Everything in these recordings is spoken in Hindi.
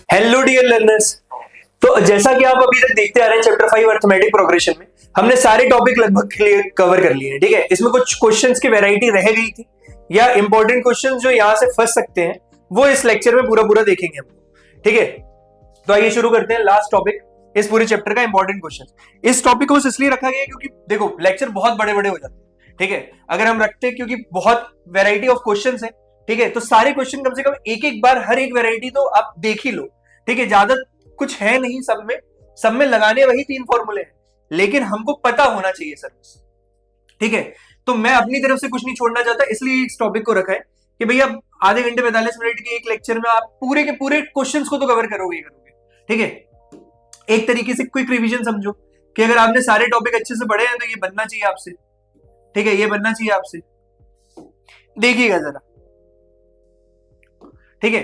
Hello dear learners. तो जैसा कि आप अभी तक देखते आ रहे हैं चैप्टर 5 अर्थमेटिक प्रोग्रेशन में हमने सारे टॉपिक लगभग क्लियर कवर कर लिए हैं। ठीक है, इसमें कुछ क्वेश्चंस की वैरायटी रह गई थी या इंपॉर्टेंट क्वेश्चंस जो यहां से फंस सकते हैं वो इस लेक्चर में पूरा पूरा देखेंगे हम। ठीक है, तो आइए शुरू करते हैं लास्ट टॉपिक, इस पूरे चैप्टर का इंपॉर्टेंट क्वेश्चन। इस टॉपिक को इसलिए रखा गया क्योंकि देखो लेक्चर बहुत बड़े बड़े हो जाते हैं। ठीक है, अगर हम रखते हैं क्योंकि बहुत वेराइटी ऑफ क्वेश्चंस है। ठीक है, तो सारे क्वेश्चन कम से कम एक एक बार हर एक वेराइटी तो आप देख ही लो। ठीक है, ज्यादा कुछ है नहीं, सब में लगाने वही 3 फॉर्मूले हैं, लेकिन हमको पता होना चाहिए सर। ठीक है, तो मैं अपनी तरफ से कुछ नहीं छोड़ना चाहता, इसलिए इस टॉपिक को रखा है कि भैया आधे घंटे 45 मिनट के एक लेक्चर में आप पूरे के पूरे क्वेश्चंस को तो कवर करोगे। ठीक है, एक तरीके से क्विक रिवीजन समझो कि अगर आपने सारे टॉपिक अच्छे से पढ़े हैं तो ये बनना चाहिए आपसे। ठीक है, ये बनना चाहिए आपसे, देखिएगा जरा। ठीक है,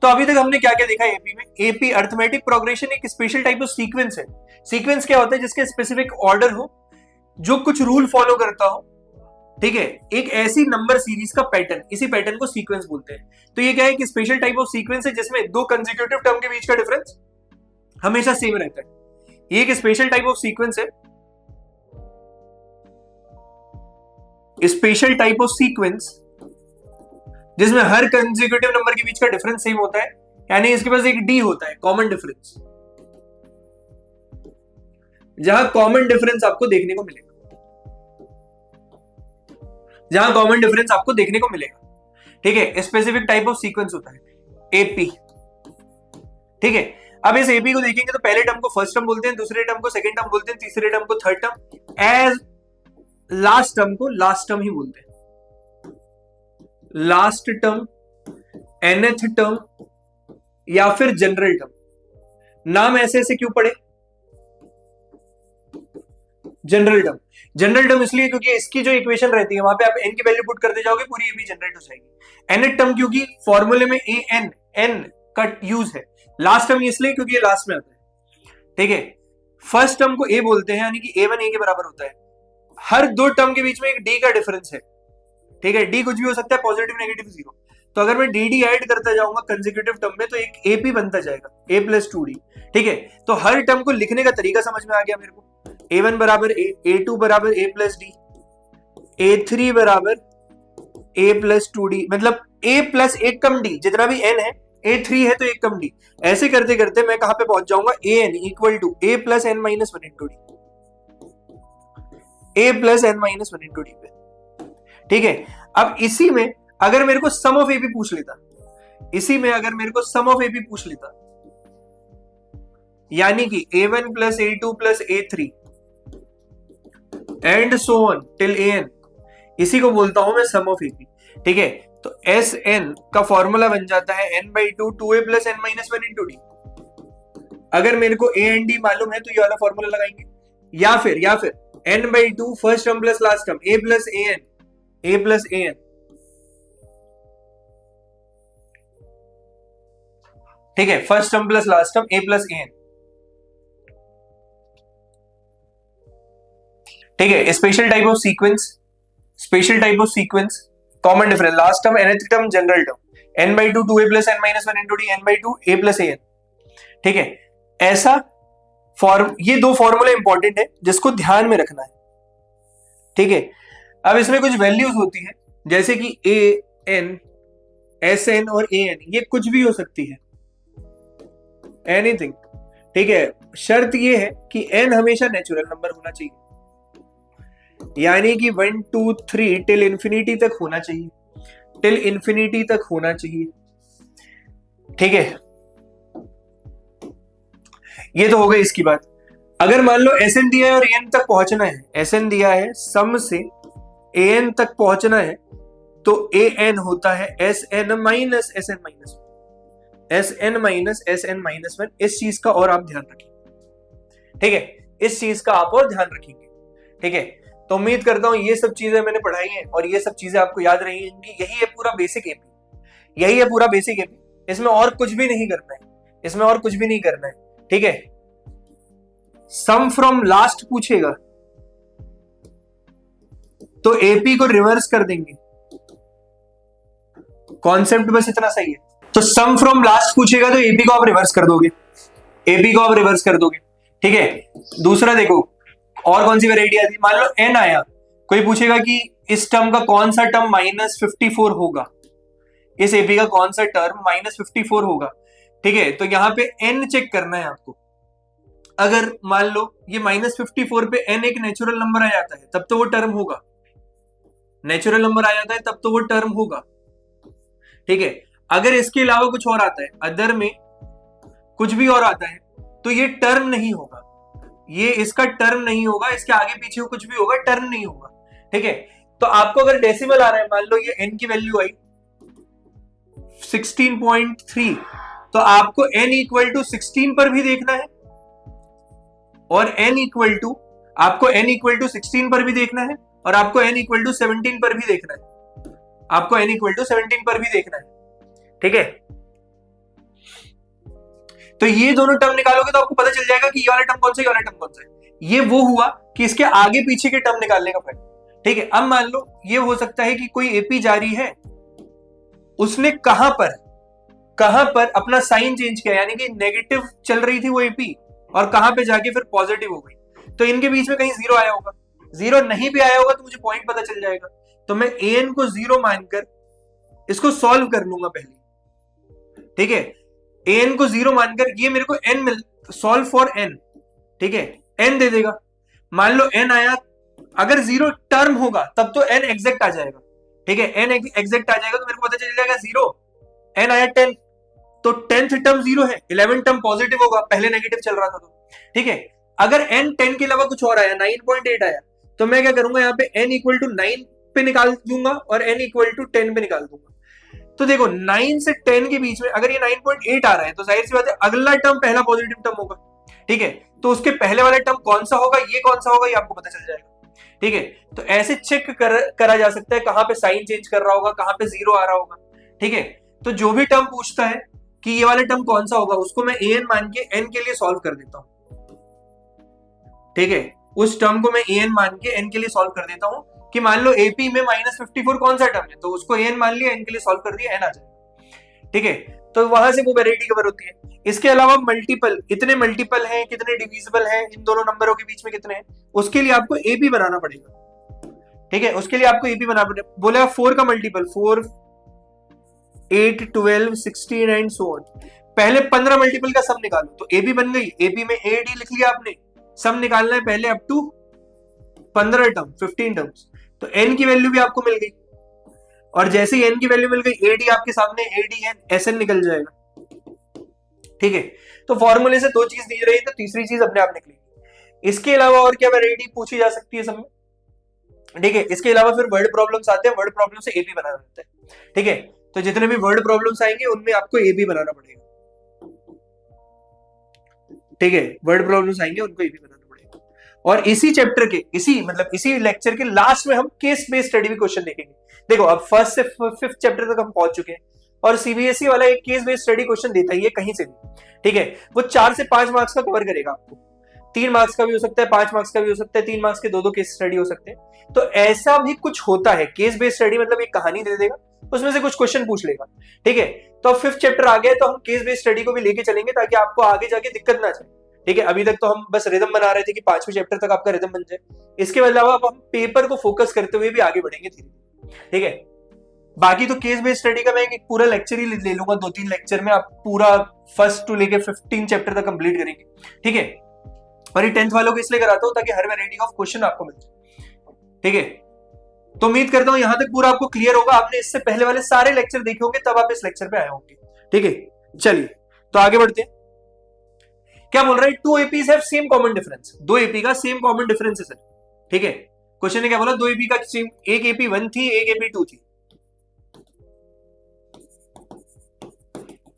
तो अभी तक हमने क्या क्या देखा एपी में। एपी अर्थमेटिक प्रोग्रेशन एक स्पेशल टाइप ऑफ सीक्वेंस है। सीक्वेंस क्या होता है? जिसके स्पेसिफिक ऑर्डर हो, जो कुछ रूल फॉलो करता हो। ठीक है, एक ऐसी नंबर सीरीज का पैटर्न, इसी पैटर्न को सीक्वेंस बोलते हैं। तो ये क्या है कि स्पेशल टाइप ऑफ सीक्वेंस है जिसमें दो कंसेक्यूटिव टर्म के बीच का डिफरेंस हमेशा सेम रहता है। ये एक स्पेशल टाइप ऑफ सीक्वेंस है, स्पेशल टाइप ऑफ सीक्वेंस जिसमें हर कंसेक्यूटिव नंबर के बीच का डिफरेंस सेम होता है, यानी इसके पास एक डी होता है, कॉमन डिफरेंस, जहां कॉमन डिफरेंस आपको देखने को मिलेगा, जहां कॉमन डिफरेंस आपको देखने को मिलेगा। ठीक है, स्पेसिफिक टाइप ऑफ सीक्वेंस होता है एपी। ठीक है, अब इस एपी को देखेंगे तो पहले टर्म को फर्स्ट टर्म बोलते हैं, दूसरे टर्म को सेकंड टर्म बोलते हैं, तीसरे टर्म को third term, as last term को लास्ट टर्म ही बोलते हैं। लास्ट टर्म, nth टर्म या फिर जनरल टर्म। नाम ऐसे ऐसे क्यों पड़े? जनरल टर्म, जनरल टर्म इसलिए क्योंकि इसकी जो इक्वेशन रहती है वहां पे आप n की वैल्यू पुट करते जाओगे, पूरी एपी जनरेट हो जाएगी। nth टर्म क्योंकि फॉर्मूले में n का यूज है। लास्ट टर्म इसलिए क्योंकि ये लास्ट में आता है। ठीक है, फर्स्ट टर्म को a बोलते हैं, यानी कि a1 a के बराबर होता है। हर दो टर्म के बीच में एक d का डिफरेंस है। ठीक है, डी कुछ भी हो सकता है, पॉजिटिव नेगेटिव जीरो। तो अगर मैं डी ऐड करता जाऊंगा कंसेक्यूटिव टर्म में तो एक एपी बनता जाएगा, a प्लस 2d। ठीक है, तो हर टर्म को लिखने का तरीका समझ में आ गया मेरे को। a1 बराबर a, a2 बराबर a प्लस डी, a3 बराबर a प्लस 2d, मतलब a प्लस एक कम d, जितना भी n है a3 है तो एक कम d। ऐसे करते करते मैं कहां पे पहुंच जाऊंगा? an equal to a plus n minus 1 into D, a plus n minus 1 into D पे। ठीक है, अब इसी में अगर मेरे को सम ऑफ एपी पूछ लेता, इसी में अगर मेरे को सम ऑफ एपी पूछ लेता, यानी कि a1 plus a2 plus a3 and so on till an, इसी को बोलता हूं मैं सम ऑफ एपी। ठीक है, तो Sn का फॉर्मूला बन जाता है n/2 2a plus n minus 1 into D. अगर मेरे को a एंड d मालूम है तो ये वाला फॉर्मूला लगाएंगे, या फिर n/2 first term plus last term a plus an। ठीक है, first term plus last term a plus an। ठीक है, special type of sequence, common difference, last term, nth term, general term, n/2 2a plus n minus 1 into D, n/2 a plus an। ठीक है, ऐसा ये दो फॉर्मूला इंपॉर्टेंट है जिसको ध्यान में रखना है। ठीक है, अब इसमें कुछ वैल्यूज होती है जैसे कि an, sn और an, ये कुछ भी हो सकती है, एनीथिंग। ठीक है, शर्त ये है कि n हमेशा नेचुरल नंबर होना चाहिए, यानी कि 1 2 3 टिल इंफिनिटी तक होना चाहिए, टिल इंफिनिटी तक होना चाहिए। ठीक है, ये तो हो गई इसकी बात। अगर मान लो Sn दिया है और an तक पहुंचना है, Sn दिया है सम से an तक पहुंचना है, तो an होता है Sn minus Sn minus 1, Sn minus Sn minus 1। इस चीज का और आप ध्यान रखिए। ठीक है, इस चीज का आप और ध्यान रखेंगे। ठीक है, तो उम्मीद करता हूं ये सब चीजें मैंने पढ़ाई हैं और ये सब चीजें आपको याद रही होंगी। यही है पूरा बेसिक एपी, यही है पूरा बेसिक एपी। इसमें और कुछ भी नहीं करना है, इसमें और कुछ भी नहीं करना है। ठीक है, सम फ्रॉम लास्ट पूछेगा तो एपी को रिवर्स कर देंगे। कॉन्सेप्ट बस इतना सही है। तो सम फ्रॉम लास्ट पूछेगा तो एपी को आप रिवर्स कर दोगे, एपी को आप रिवर्स कर दोगे, ठीक है। दूसरा देखो और कौन सी वेराइटी आती है, मान लो एन आया, कोई पूछेगा कि इस टर्म का कौन सा टर्म -54 होगा, इस एपी का कौन सा टर्म -54 होगा, ठीक है। तो यहां पे एन चेक करना है आपको। अगर मान लो ये -54 पे एन एक नेचुरल नंबर आ जाता है तब तो वो टर्म होगा, नेचुरल नंबर आ जाता है तब तो वो टर्म होगा, ठीक है। अगर इसके अलावा कुछ और आता है, अदर में कुछ भी और आता है तो ये टर्म नहीं होगा, ये इसका टर्म नहीं होगा, इसके आगे पीछे कुछ भी होगा टर्म नहीं होगा, ठीक है। तो आपको अगर डेसिमल आ रहा है, मान लो ये n की वैल्यू आई 16.3, तो आपको n इक्वल टू 16 पर भी देखना है और n इक्वल टू 16 पर भी देखना है और आपको n इक्वल टू 17 पर भी देखना है, आपको n इक्वल टू 17 पर भी देखना है, ठीक है। तो ये दोनों टर्म निकालोगे तो आपको पता चल जाएगा कि ये वाला टर्म कौन सा है, ये वाला टर्म कौन सा है। ये वो हुआ कि इसके आगे पीछे के टर्म निकालने का फायदा, ठीक है। अब मान लो ये हो सकता है कि कोई एपी जारी है, उसने कहां पर अपना साइन चेंज किया, यानी कि नेगेटिव चल रही थी वो एपी और कहां पे जाके फिर पॉजिटिव हो गई, तो इनके बीच में कहीं जीरो आया होगा, जीरो नहीं भी आया होगा तो मुझे पॉइंट पता चल जाएगा, तो मैं एन को जीरो मानकर इसको सॉल्व कर लूंगा पहले, ठीक है। एन को जीरो मानकर ये मेरे को एन मिल, सॉल्व फॉर एन, ठीक है, एन दे देगा। मान लो एन आया, अगर जीरो टर्म होगा तब तो एन एग्जैक्ट आ जाएगा, ठीक है, एन एग्जैक्ट आ जाएगा तो मेरे को पता चल जाएगा जीरो, एन आया 10, तो 10th टर्म जीरो है, 11th टर्म पॉजिटिव होगा, पहले नेगेटिव चल रहा था तो, ठीक है। अगर एन 10 के अलावा कुछ और आया, 9.8 आया, तो मैं क्या करूंगा, यहाँ पे एन इक्वल टू 9 पे निकाल दूंगा और एन इक्वल टू 10 पे निकाल दूंगा। तो देखो 9 से 10 के बीच में अगर ये 9.8 आ रहा है तो जाहिर सी बात है अगला टर्म पहला पॉजिटिव टर्म होगा, ठीक है। तो उसके पहले वाला टर्म कौन सा होगा, ये कौन सा होगा, ये आपको पता चल जाएगा, ठीक है। तो ऐसे चेक करा जा सकता है कहां पे साइन चेंज कर रहा होगा, कहां पे जीरो आ रहा होगा, ठीक है। तो जो भी टर्म पूछता है कि ये वाला टर्म कौन सा होगा, उसको मैं एन मान के एन के लिए सॉल्व कर देता हूं, ठीक है। उस टर्म को मैं एन मान के एन के लिए सॉल्व कर देता हूं कि मान लो एपी में -54 कौन सा टर्म है, तो उसको एन मान लिया, एन के लिए सॉल्व कर दिया, एन आ जाएगा, ठीक है। तो वहां से वो वेराइटी कवर होती है। इसके अलावा मल्टीपल, इतने मल्टीपल हैं, कितने डिविजिबल हैं, इन दोनों नंबरों के बीच में कितने हैं, उसके लिए आपको एपी बनाना पड़ेगा, ठीक है। उसके लिए आपको एपी बनाना पड़ेगा। बोला 4 का मल्टीपल, 4, 8, 12, 16 एंड सो ऑन। पहले 15 मल्टीपल का सम निकालो, तो एपी बन गई, एपी में ए डी लिख लिया आपने, सम निकालना है पहले अप टू 15 टर्म, 15 टर्म्स, तो एन की वैल्यू भी आपको मिल गई, और जैसे ही एन की वैल्यू मिल गई एडी आपके सामने, एडी एन एस एन निकल जाएगा, ठीक है। तो फॉर्मूले से दो चीज दी रही है तो तीसरी चीज अपने आप निकलेगी। इसके अलावा और क्या वैरायटी पूछी जा सकती है सब में, ठीक है। इसके अलावा फिर वर्ड प्रॉब्लम्स आते हैं, वर्ड प्रॉब्लम से एपी बनाना होता है, ठीक है। तो जितने भी वर्ड प्रॉब्लम्स आएंगे उनमें आपको एपी बनाना पड़ेगा, ठीक है। वर्ड प्रॉब्लम्स आएंगे उनको एपी बनाना पड़ेगा। और इसी चैप्टर के इसी लेक्चर के लास्ट में हम केस बेस्ड स्टडी भी क्वेश्चन देखेंगे। देखो अब फर्स्ट से 5th चैप्टर तक हम पहुंच चुके हैं और सीबीएसई वाला एक केस बेस्ड स्टडी क्वेश्चन देता ही है कहीं से भी, ठीक है। वो 4 से 5 मार्क्स का कवर करेगा आपको, 3 मार्क्स का भी हो सकता है, 5 मार्क्स का भी हो सकता है, 3 मार्क्स के 2-2 केस स्टडी हो सकते हैं। तो ऐसा भी कुछ होता है, केस बेस्ड स्टडी मतलब एक कहानी दे देगा, उसमें से कुछ क्वेश्चन पूछ लेगा, ठीक है। तो अब 5th चैप्टर आ गया तो हम केस बेस्ड स्टडी को भी लेके चलेंगे ताकि आपको आगे जाके दिक्कत ना जाए, ठीक है। अभी तक तो हम बस रिदम बना रहे थे कि 5वें चैप्टर तक आपका रिदम बन जाए, इसके अलावा अब हम पेपर को फोकस करते हुए भी आगे बढ़ेंगे धीरे, ठीक है। बाकी तो केस बेस्ड स्टडी का मैं एक पूरा लेक्चर ही ले लूंगा, 2-3 लेक्चर में आप पूरा 1st टू लेके 15 चैप्टर तक कंप्लीट करेंगे, ठीक है। और ये 10th वालों को इसलिए कराता हूं ताकि हर वैरायटी ऑफ क्वेश्चन आपको मिल जाए, ठीक है। तो उम्मीद करता हूं यहां तक पूरा आपको क्लियर होगा, आपने इससे पहले वाले सारे लेक्चर देखे होंगे तब आप इस लेक्चर पे आए होंगे, ठीक है। चलिए तो आगे बढ़ते हैं। क्या बोल रहा है, 2 APs have same common difference, 2 AP का सेम कॉमन डिफरेंस है सर, ठीक है। क्वेश्चन ने क्या बोला, 2 AP का सेम, एक AP 1 थी, एक AP 2 थी।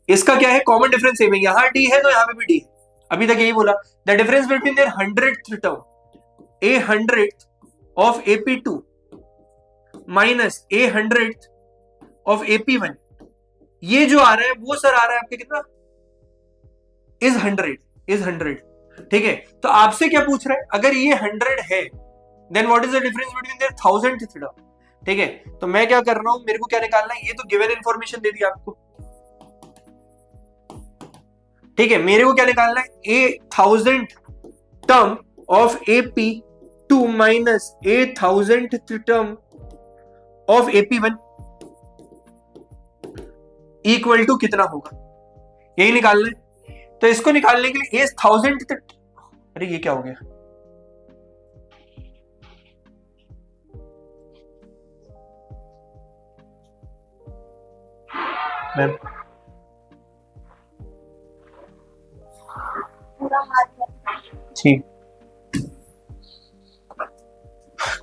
इसका क्या है, कॉमन डिफरेंस सेम है, यहां D है तो यहां पे भी D है। अभी तक यही बोला, the difference between there 100th term, a 100th of AP2 minus a 100th of AP1, ये जो आ रहा है वो सर आ रहा है आपके कितना, इज 100, ठीक है। तो आपसे क्या पूछ रहा है, अगर ये 100 है then what is the difference between their 1000th term, ठीक है। तो मैं क्या कर रहा हूं, मेरे को क्या निकालना है, ये तो गिवन इंफॉर्मेशन दे दी आपको, ठीक है, मेरे को क्या निकालना है, 1000 term of AP2 minus 1000 term of AP1 equal to कितना होगा, यही निकालना है। तो इसको निकालने के लिए 1000 तक, अरे ये क्या हो गया, मैम ठीक,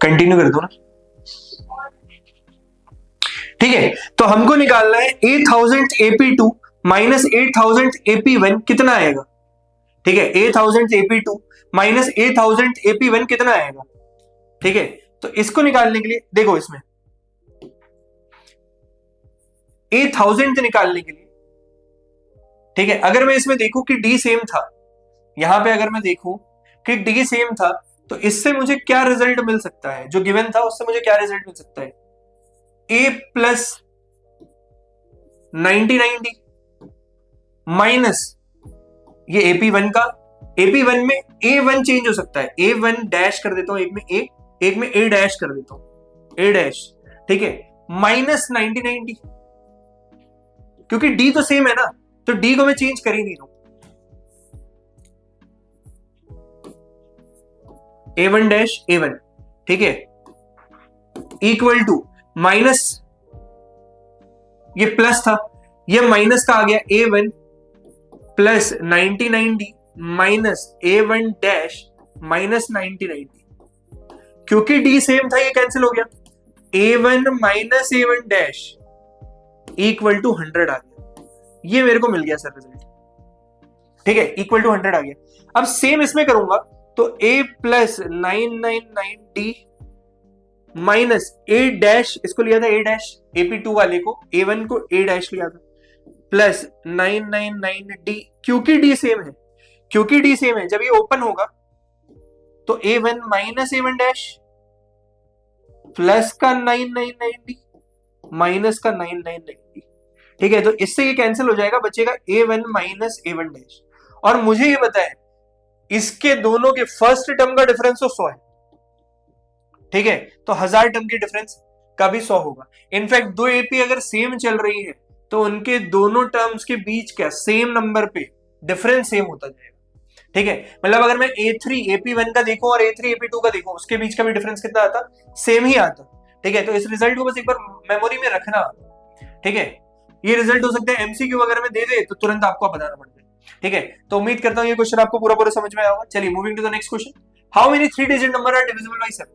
कंटिन्यू कर दो ना। ठीक है, तो हमको निकालना है 8000 AP2 माइनस 8000 AP1 कितना आएगा। ठीक है, 8000 AP2 माइनस 8000 AP1 कितना आएगा। ठीक है, तो इसको निकालने के लिए देखो, इसमें 8000 निकालने के लिए, ठीक है, अगर मैं इसमें देखूं कि डी सेम था, यहां पे अगर मैं देखूं कि डी सेम था, तो इससे मुझे क्या रिजल्ट मिल सकता है, जो गिवन था उससे मुझे क्या रिजल्ट मिल सकता है, ए प्लस 90 माइनस ये AP1 का, AP1 में A1 चेंज हो सकता है, A1 डैश कर देता हूं, एक में A, एक में A डैश कर देता हूं, A डैश। ठीक है, माइनस 90 क्योंकि D तो सेम है ना, तो D को मैं चेंज कर ही नहीं रहा हूं, A1 डैश A1। ठीक है, इक्वल टू माइनस, ये प्लस था, ये माइनस का आ गया, A1 plus 90 minus A1 dash minus 90, क्योंकि D सेम था ये कैंसिल हो गया, A1 minus A1 dash equal to 100 आ गया, ये मेरे को मिल गया सर रिजल्ट। ठीक है, इक्वल टू 100 आ गया। अब सेम इसमें करूंगा तो A plus 999D minus A dash, इसको लिया था A डैश, AP2 वाले को, A1 को A डैश लिया था, प्लस 999D, क्योंकि D सेम है, क्योंकि D सेम है, जब ये ओपन होगा तो A1 minus A1 dash plus का 999D माइनस का 999D। ठीक है, तो इससे ये कैंसिल हो जाएगा, बचेगा A1 माइनस A1 डैश। और मुझे ये पता है इसके दोनों के फर्स्ट टर्म का डिफरेंस तो 100 है। ठीक है, तो 1000 टर्म के डिफरेंस का भी 100 होगा। इनफैक्ट दो AP अगर सेम चल रही है तो उनके दोनों टर्म्स के बीच क्या सेम नंबर पे डिफरेंस सेम होता जाएगा। ठीक है, मतलब अगर मैं A3 AP1 का देखूं और A3 AP2 का देखूं, उसके बीच का भी डिफरेंस कितना आता, सेम ही आता। ठीक है, तो इस रिजल्ट को बस एक बार मेमोरी में रखना। ठीक है, ये रिजल्ट हो सकता है MCQ वगैरह में दे दे तो तुरंत आपको बताना पड़ जाए। ठीक है, तो उम्मीद करता हूं ये क्वेश्चन आपको पूरा पूरा समझ में आया होगा। चलिए moving to the next question, how many 3 digit number are divisible by 7।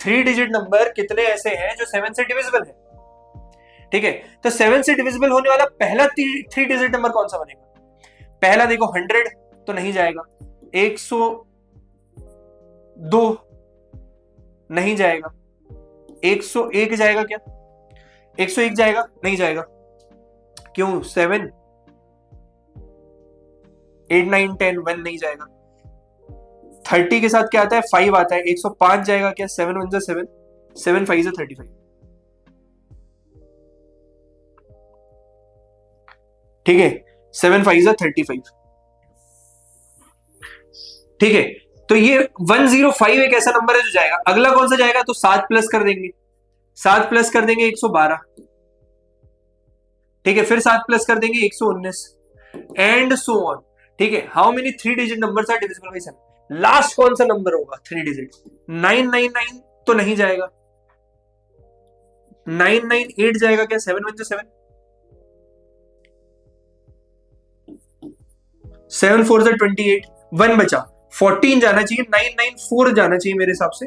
3 digit number कितने ऐसे हैं जो 7 से डिविजिबल है। ठीक है, तो 7 से डिविजिबल होने वाला पहला 3 डिजिट नंबर कौन सा बनेगा। पहला देखो 100 तो नहीं जाएगा, 102 नहीं जाएगा, 101 जाएगा क्या, 101 जाएगा नहीं जाएगा, क्यों, 7 8 9 10 1 नहीं जाएगा। 30 के साथ क्या आता है, 5 आता है, 105 जाएगा क्या, 7 1 7 7 5 35। ठीक है, 7 5 35। ठीक है, तो ये 105 एक ऐसा नंबर है जो जाएगा। अगला कौन सा जाएगा, तो 7 प्लस कर देंगे, 7 प्लस कर देंगे 112। ठीक है, फिर 7 प्लस कर देंगे 119 एंड सो ऑन। ठीक है, how many 3 digit numbers are divisible by 7। लास्ट कौन सा नंबर होगा 3 डिजिट, 999 तो नहीं जाएगा, 998 जाएगा क्या, 7 1 7 7 4 28, 1 बचा, 14 जाना चाहिए, 994 जाना चाहिए मेरे हिसाब से,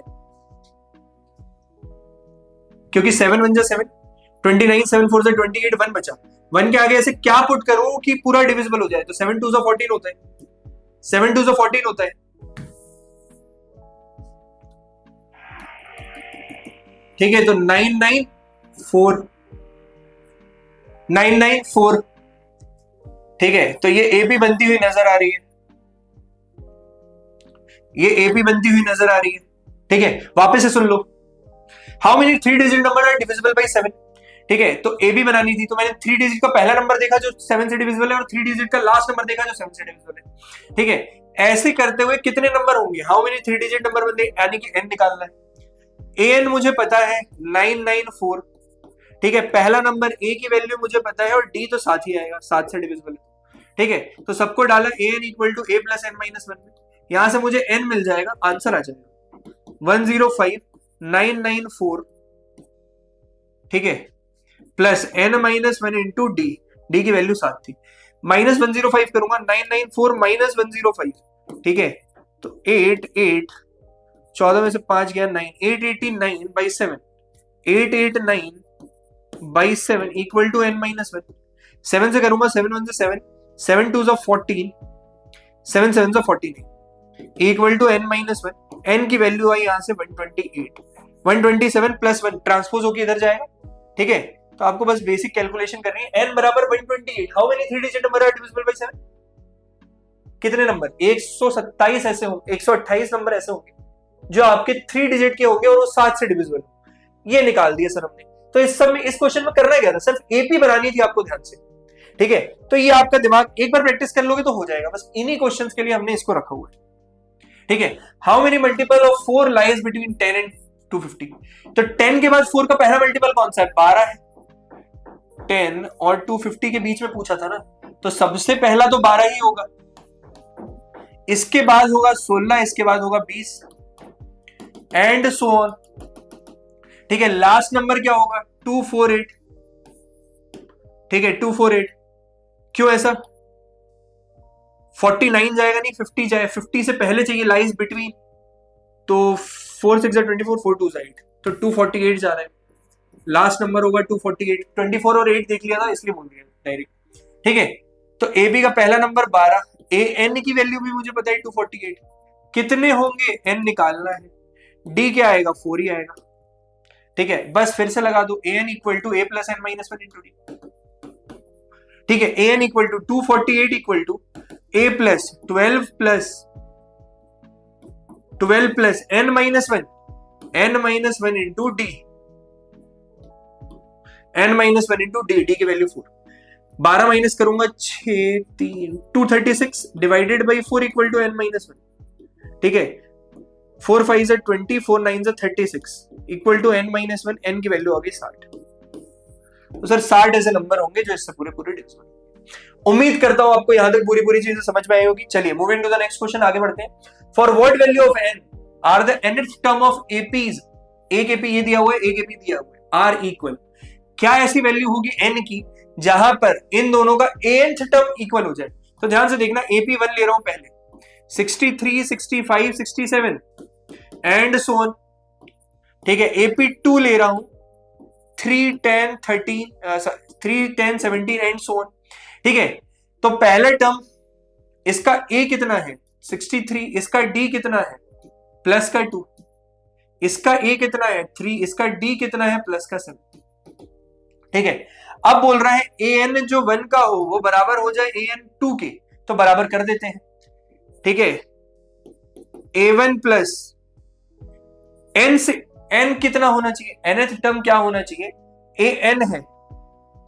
क्योंकि 7 1 7 29 7 4 28, 1 बचा। 1 के आगे ऐसे क्या पुट करूं कि पूरा डिविजिबल हो जाए, तो 7 2 14 होता है, 7 2 14 होता है। ठीक है, तो 994। ठीक है, तो ये AP बनती हुई नजर आ रही है, ये AP बनती हुई नजर आ रही है। ठीक है, वापस से सुन लो, how many 3 digit number are divisible by 7। ठीक है, तो ए बी बनानी थी, तो मैंने 3 डिजिट का पहला नंबर देखा जो 7 से डिविजिबल है और 3 डिजिट का लास्ट नंबर देखा जो 7 से डिविजिबल है। ठीक है, ऐसे करते हुए कितने नंबर होंगे, हाउ मेनी 3 डिजिट नंबर बनते, यानी कि एन निकालना है। एन मुझे पता है 994। ठीक है, पहला नंबर ए की वैल्यू मुझे पता है और डी तो साथ ही आएगा, 7 से डिविजिबल है। ठीक है, तो सबको डाला A N equal to A plus N minus 1 में, यहां से मुझे एन मिल जाएगा, आंसर आ जाएगा 105994। ठीक है, plus N minus 1 into D, D की वैल्यू 7 थी, माइनस 105 करूंगा, 994 माइनस 105। ठीक है, तो 8 14 में से 5 गया 9, 889 by 7, 889 by 7 equal to N minus 1। 7 से करूंगा, 7 1 से 7, 7 2 से 14, 7 7 से 14 equal to N minus 1। N की वैल्यू आई यहां से 128, 127 प्लस 1 ट्रांसपोज होकर इधर जाएगा। ठीक है, तो आपको बस बेसिक कैलकुलेशन करनी है, n बराबर 128, how many 3 digit number are divisible by 7, कितने नंबर, 127 ऐसे होंगे, 128 नंबर ऐसे होंगे जो आपके 3 डिजिट के होंगे और वो 7 से डिविजिबल, ये निकाल दिया सर हमने। तो इस सब में, इस क्वेश्चन में करना क्या था, सिर्फ एपी बनानी थी आपको ध्यान से। ठीक है, तो ये आपका दिमाग एक बार प्रैक्टिस कर लोगे तो हो जाएगा, बस इन्हीं क्वेश्चंस के लिए हमने इसको रखा हुआ है। ठीक है, how many multiple of 4 lies between 10 and 250, तो 10 के बाद 4 का पहला मल्टीपल कौन सा है, 12 है। 10 और 250 के बीच में पूछा था ना, तो सबसे पहला तो 12 ही होगा, इसके बाद होगा 16, इसके बाद होगा 20 एंड सो ऑन। ठीक है, लास्ट नंबर क्या होगा, 248। ठीक है, 248, क्यों ऐसा, 49 जाएगा नहीं, 50 जाए, 50 से पहले चाहिए लाइज बिटवीन, तो 4 6 24, 4 2 8, तो 248 जा रहा है, लास्ट नंबर होगा 248। 24 और 8 देख लिया था इसलिए बोल दिया डायरेक्ट। ठीक है, तो ए बी का पहला नंबर 12, ए एन की वैल्यू भी मुझे पता है 248, कितने होंगे एन निकालना है, डी क्या आएगा, 4 ही आएगा। ठीक है, बस फिर से लगा दो, A N equal to A plus N minus 1 into D. ठीक है, A N equal to 248 equal to A plus 12 plus N minus 1 into D, N minus 1 into D, D की वैल्यू 4, 12 माइनस करूंगा 6 3 236 divided by 4 equal to N minus 1। ठीक है, 4 5 से 20, 4 9 से 36 equal to N minus 1, N की वैल्यू आ गई 60। तो सर 60 ऐसे नंबर होंगे जो इससे पूरे डिविजिबल। उम्मीद करता हूं आपको यहां तक पूरी चीजें समझ में आई होगी। चलिए moving to the next question, आगे बढ़ते हैं। For what value of N are the nth term of APs, एक एपी ये दिया हुआ है, एक एपी दिया हुआ है, आर इक्वल, क्या ऐसी वैल्यू होगी एन की जहां पर इन दोनों का nth टर्म इक्वल हो जाए। तो ध्यान से देखना, एपी 1 ले रहा हूं पहले, 63 65 67 एंड सो ऑन। ठीक है, एपी 2 ले रहा हूं 3 10 13 3 10 17 एंड सो ऑन। ठीक है, तो पहला टर्म इसका ए कितना है 63, इसका डी कितना है प्लस का 2, इसका ए कितना है 3, इसका डी कितना है प्लस का 7। ठीक है, अब बोल रहा है ए एन जो 1 का हो वो बराबर हो जाए ए एन 2 के, तो बराबर कर देते हैं। ठीक है, a1 प्लस एन से एन कितना होना चाहिए, nth टर्म क्या होना चाहिए, ए एन है,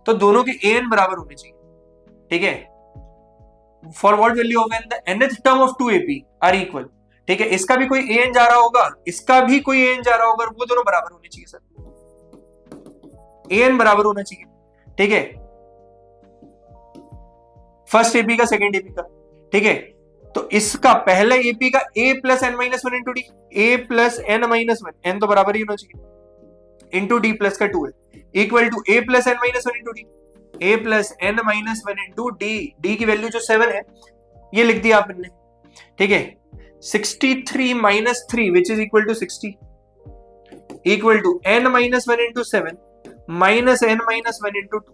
तो दोनों के ए एन बराबर होने चाहिए। ठीक है, for what value of N the nth term of 2ap are equal. ठीक है, इसका भी कोई ए एन जा रहा होगा, इसका भी कोई ए एन जा रहा होगा, वो दोनों बराबर होने चाहिए सर, ए एन बराबर होना चाहिए। ठीक है, फर्स्ट एपी का सेकेंड एपी का। ठीक है, तो इसका पहले एपी का A plus N minus 1 into D, A plus N minus 1, N तो बराबर ही होना चाहिए, इंटू डी प्लस का 2 है, equal to A plus N minus 1 into D, A plus N minus 1 into D, D की वैल्यू जो 7 है ये लिख दिया आपने। ठीक है, 63 minus 3 which is equal to 60 equal to N minus 1 into 7 minus N minus 1 into 2।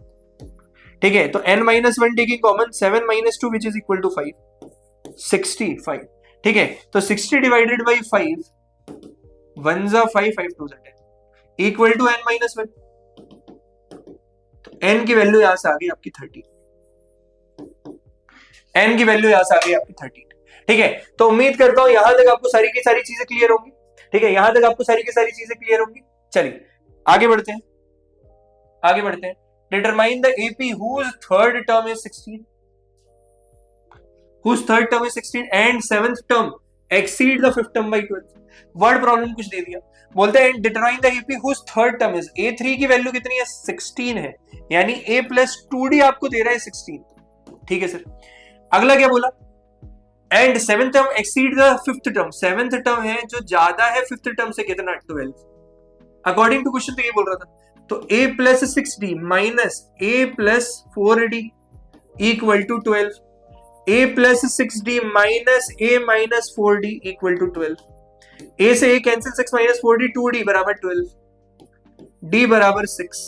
ठीक है, तो n minus 1 taking common, 7 minus 2 which is equal to 5, 65। ठीक है, तो 60 डिवाइडेड बाई 5, 1 जा 5 5 2 जा 10 इक्वल टू n माइनस 1, तो n की वैल्यू यहां से आ गई आपकी 30, n की वैल्यू यहां से आ गई आपकी 30। ठीक है, तो उम्मीद करता हूं यहां तक आपको सारी की सारी चीजें क्लियर होंगी। ठीक है, यहां तक आपको सारी की सारी चीजें क्लियर होंगी। चलिए आगे बढ़ते हैं। आगे बढ़ते हैं। Determine the AP whose third term is 16, whose third term is 16 and seventh term exceed the fifth term by 12। Word problem कुछ दे दिया, बोलते हैं determine the AP whose third term is, a3 की वैल्यू कितनी है 16 है, यानी a प्लस 2d आपको दे रहा है 16। ठीक है सर, अगला क्या बोला, and seventh term exceed the fifth term, seventh term है जो ज्यादा है फिफ्थ टर्म से, कितना 12। अकॉर्डिंग टू क्वेश्चन तो ये बोल रहा था, तो a plus 6d minus a plus 4d equal to 12, a plus 6d minus a minus 4d equal to 12, a से a cancel 6 minus 4d 2d बराबर 12, d बराबर 6।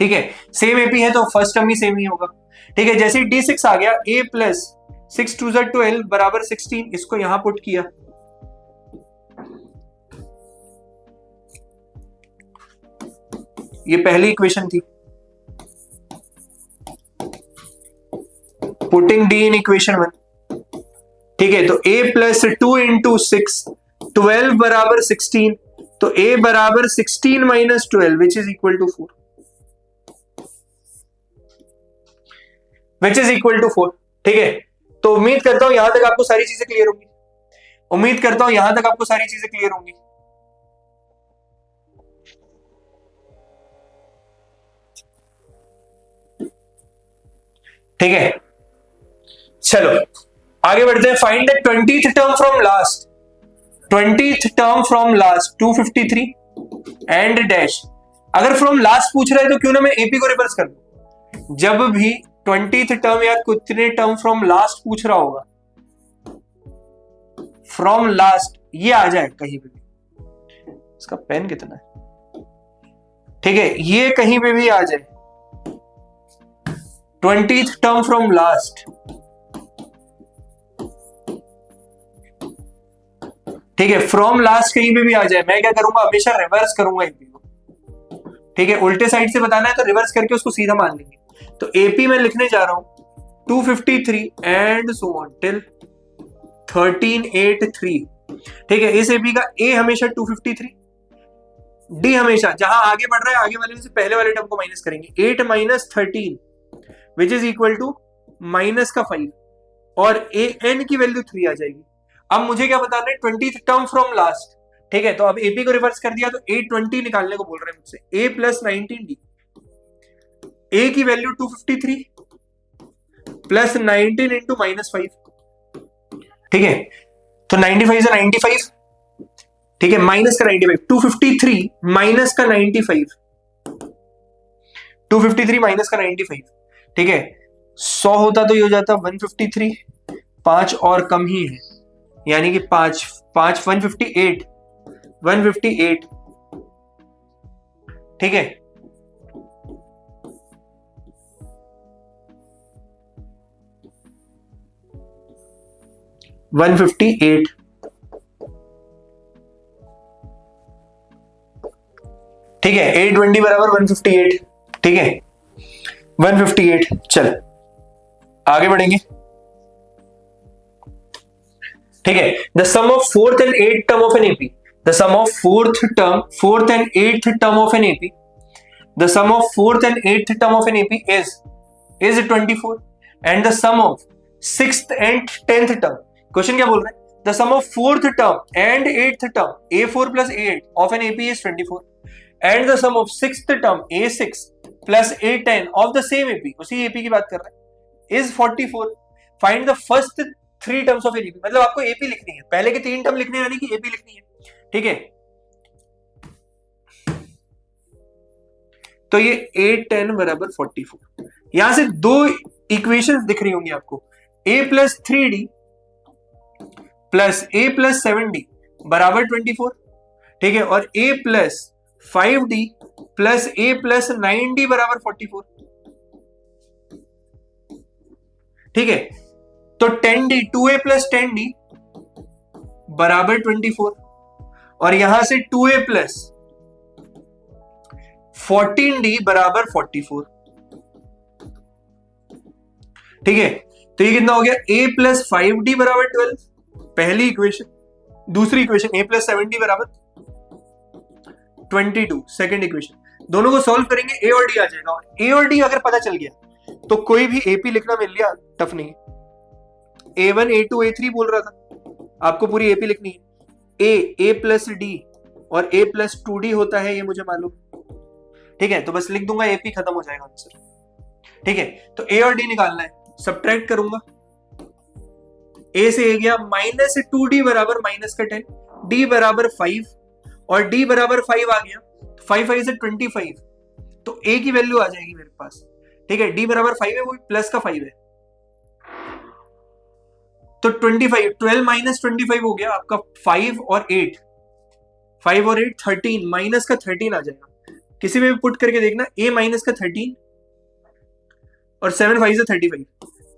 ठीक है, सेम एपी है तो फर्स्ट टर्म ही सेम ही होगा। ठीक है, जैसे d6 आ गया, a प्लस 6 2 12 बराबर 16, इसको यहां पुट किया, ये पहली इक्वेशन थी, पुटिंग d इन इक्वेशन 1। ठीक है, तो a प्लस 2 इंटू 6 12 बराबर 16, तो a बराबर 16 minus 12 which is equal to 4, which is equal to 4। ठीक है, तो उम्मीद करता हूं यहां तक आपको सारी चीजें क्लियर होंगी, उम्मीद करता हूं यहां तक आपको सारी चीजें क्लियर होंगी। ठीक है, चलो आगे बढ़ते हैं। Find the 20th term from last, 20th term from last 253 and dash. अगर फ्रॉम लास्ट पूछ रहा है तो क्यों ना मैं एपी को रिवर्स कर दूं, जब भी 20th टर्म या कितने टर्म फ्रॉम लास्ट पूछ रहा होगा, फ्रॉम लास्ट ये आ जाए कहीं पे भी, इसका पेन कितना है, ठीक है, ये कहीं पे भी आ जाए 20th टर्म फ्रॉम लास्ट। ठीक है, फ्रॉम लास्ट कहीं पे भी आ जाए, मैं क्या करूंगा, हमेशा रिवर्स करूंगा एपी को। ठीक है, उल्टे साइड से बताना है तो रिवर्स करके उसको सीधा मान लेंगे। तो एपी मैं लिखने जा रहा हूं 253 एंड सो ऑन टिल 1383। ठीक है, इस एपी का ए हमेशा 253, डी हमेशा जहां आगे बढ़ रहा है आगे वाले से पहले वाले टर्म को माइनस करेंगे, 8 minus 13 which is equal to minus का 5, और ए एन की वैल्यू 3 आ जाएगी। अब मुझे क्या बताना है, 20th टर्म फ्रॉम लास्ट। ठीक है, तो अब एपी को रिवर्स कर दिया तो 820 निकालने को बोल रहे हैं मुझसे, ए प्लस 19d, ए की वैल्यू 253 प्लस 19 इंटू माइनस 5। ठीक है, तो 95 से 95, ठीक है, माइनस का 95, 253 माइनस का 95, 253 माइनस का 95। ठीक है, 100 होता तो ये हो जाता 153, 5 और कम ही है, यानी कि 5 158, 158। ठीक है, वन 158। ठीक है, 820 बराबर 158। ठीक है, 158। चल आगे बढ़ेंगे। ठीक है, the sum of fourth and eight term of an AP, the sum of fourth and eight term of an AP, the sum of fourth and eight term of an AP is 24 and the sum of sixth and 10th term. Question क्या बोल रहे हैं, the sum of fourth term and eight term a4 plus a8 of an AP is 24 and the sum of sixth term a6 plus a10 of the same AP, उसी एपी की बात कर रहे हैं, is 44। Find the first 3 terms of an AP, मतलब आपको एपी लिखनी है, पहले के 3 टर्म लिखने यानी कि एपी लिखनी है। ठीक है, तो ये 8 10 बराबर 44। यहां से 2 इक्वेशंस दिख रही होंगी आपको, a plus 3d plus a plus 7d बराबर 24। ठीक है, और a plus 5d plus a plus 9d बराबर 44। ठीक है, तो 10d 2a प्लस 10d बराबर 24, और यहां से 2a प्लस 14d बराबर 44। ठीक है, तो ये कितना हो गया, a प्लस 5d बराबर 12 पहली इक्वेशन, दूसरी इक्वेशन a प्लस 7d बराबर 22 सेकंड इक्वेशन, दोनों को सॉल्व करेंगे ए और डी आ जाएगा। ए और डी अगर पता चल गया तो कोई भी एपी लिखना मिल गया, टफ नहीं है। A1 A2 A3 बोल रहा था, आपको पूरी एपी लिखनी है। ए प्लस डी और ए प्लस 2D होता है, ये मुझे मालूम। ठीक है, तो बस लिख दूंगा, एपी खत्म हो जाएगा आंसर। ठीक है, तो ए और डी निकालना है, सब्ट्रैक्ट करूंगा। ए से ए गया -2D बराबर -10, डी बराबर 5 और डी बराबर 5 आ गया, 5 5 से 25, तो ए की वैल्यू आ जाएगी मेरे पास। ठीक है, डी बराबर 5 है, वो प्लस का 5 है, तो 25, 12 माइनस 25 हो गया आपका 5 और 8, 5 और 8 13, माइनस का 13 आ जाएगा। किसी में भी पुट करके देखना, a माइनस का 13 और 7 5 से 35,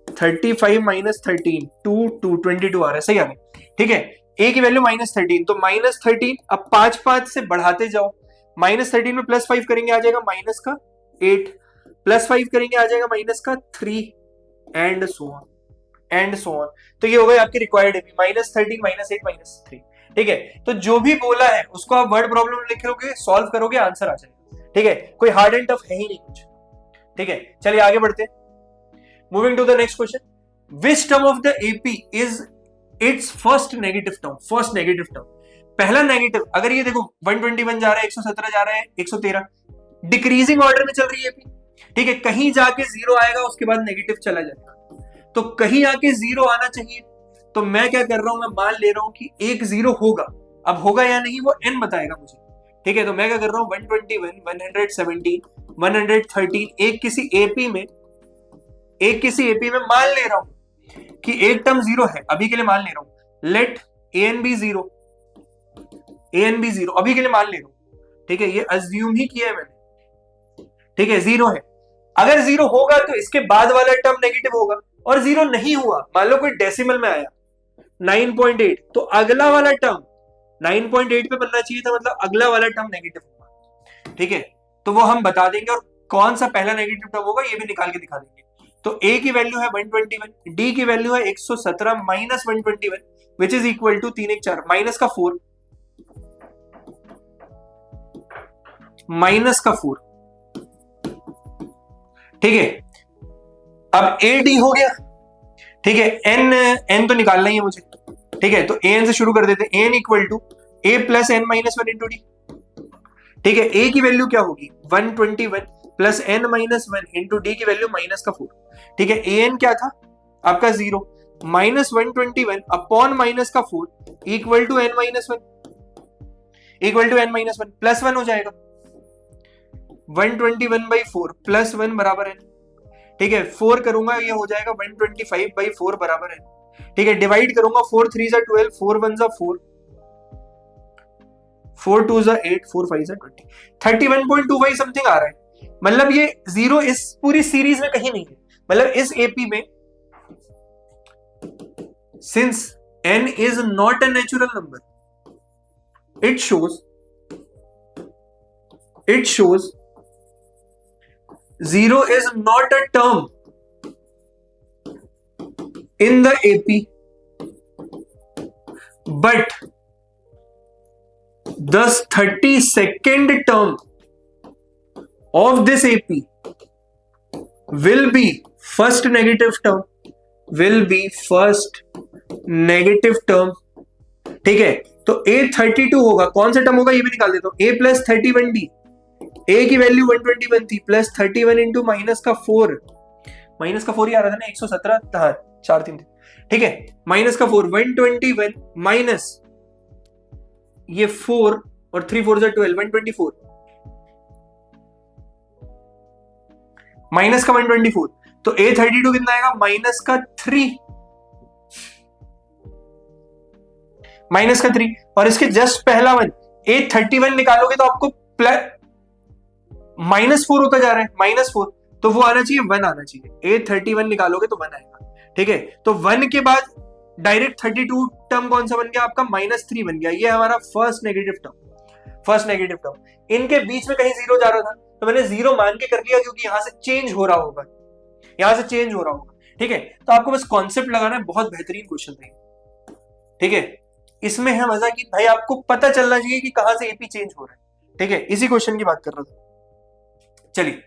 35 माइनस 13 2 2 22 आ रहा है, सही आ रहा है। ठीक है, a की वैल्यू -13, तो -13, अब 5 5 से बढ़ाते जाओ, -13 में +5 करेंगे आ जाएगा माइनस का 8, +5 करेंगे आ जाएगा माइनस का 3 एंड सो ऑन। तो ये हो गए आपके रिक्वायर्ड एपी, -13 -8 -3। ठीक है, तो जो भी बोला है उसको आप वर्ड प्रॉब्लम लिखोगे, सॉल्व करोगे, आंसर आ जाएगा। ठीक है, कोई हार्ड एंड टफ है ही नहीं कुछ। ठीक है, चलिए आगे बढ़ते हैं। Moving to the next question, which term of the AP is its first negative term. पहला नेगेटिव, अगर ये देखो 121 जा रहा है, 117 जा रहा है, 113, डिक्रीजिंग ऑर्डर में चल रही है एपी। ठीक है, कहीं जाके 0 आएगा, उसके बाद नेगेटिव चला जाएगा, तो कहीं आके 0 आना चाहिए। तो मैं क्या कर रहा हूं, मैं मान ले रहा हूं कि एक 0 होगा, अब होगा या नहीं वो n बताएगा मुझे। ठीक है, तो मैं क्या कर रहा हूं, 121 117 113, एक किसी एपी में मान ले रहा हूं कि एक टर्म 0 है, अभी के लिए मान ले रहा हूं। लेट an be 0, अभी के लिए मान ले रहा हूं। ठीक है, ये अज्यूम ही किया है मैंने। ठीक है, 0 है, अगर 0 होगा तो इसके बाद वाला टर्म नेगेटिव होगा, और 0 नहीं हुआ, मान लो कोई डेसिमल में आया 9.8, तो अगला वाला टर्म 9.8 पे बनना चाहिए था, मतलब अगला वाला टर्म नेगेटिव होगा। ठीक है, तो वो हम बता देंगे, और कौन सा पहला नेगेटिव टर्म होगा ये भी निकाल के दिखा देंगे। तो a की वैल्यू है 121, d की वैल्यू है 117 minus 121, which is equal to 3 1 4, minus का 4, ठीक है, अब ए डी हो गया। ठीक है, एन तो निकालना ही है मुझे। ठीक है, तो एन से शुरू कर देते हैं, N equal to A plus N minus 1 into D. ठीक है, ए की वैल्यू क्या होगी, 121 plus N minus 1 into D की वैल्यू माइनस का 4। ठीक है, ए एन क्या था आपका 0, माइनस 121 अपॉन माइनस का 4 equal to N minus 1, plus 1 हो जाएगा, 121/4 प्लस 1 बराबर n। ठीक है, 4 करूंगा, ये हो जाएगा 125/4 बराबर n। ठीक है, डिवाइड करूंगा, 4 3 जा 12, 4 1 जा 4, 4 2 जा 8, 4 5 जा 20, 31.25 समथिंग आ रहा है। मतलब ये 0 इस पूरी सीरीज में कहीं नहीं है, मतलब इस एपी में, since n is not a natural number, it shows 0 is not a term in the AP, but the 32nd term of this AP will be first negative term, ठीक है, तो A32 होगा, कौन सा टर्म होगा ये भी निकाल देता हूं, A प्लस 31D, A की वैल्यू 121 थी, प्लस 31 इंटू माइनस का 4 ही आ रहा था ना, 117 था, 4 3 थे। ठीक है, माइनस का 4, 121 माइनस ये 4 और 3 4 12, 124 माइनस का 124, तो A32 कितना आएगा, माइनस का 3, और इसके जस्ट पहला वन A31 निकालोगे तो आपको -4 होता जा रहा है, -4, तो वो आना चाहिए 1 आना चाहिए, A31 निकालोगे तो 1 आएगा। ठीक है, तो 1 के बाद डायरेक्ट 32 टर्म कौन सा बन गया आपका, -3 बन गया, ये हमारा फर्स्ट नेगेटिव टर्म। इनके बीच में कहीं 0 जा रहा था, तो मैंने 0 मान के कर लिया, क्योंकि यहां से चेंज हो रहा होगा। ठीक है, तो आपको बस कॉन्सेप्ट लगाना है, बहुत बेहतरीन क्वेश्चन था। ठीक है, इसमें है मजा कि भाई आपको पता चलना चाहिए कि कहां से एपी चेंज हो रहा है। ठीक है, इसी क्वेश्चन की बात कर रहा था। चलिए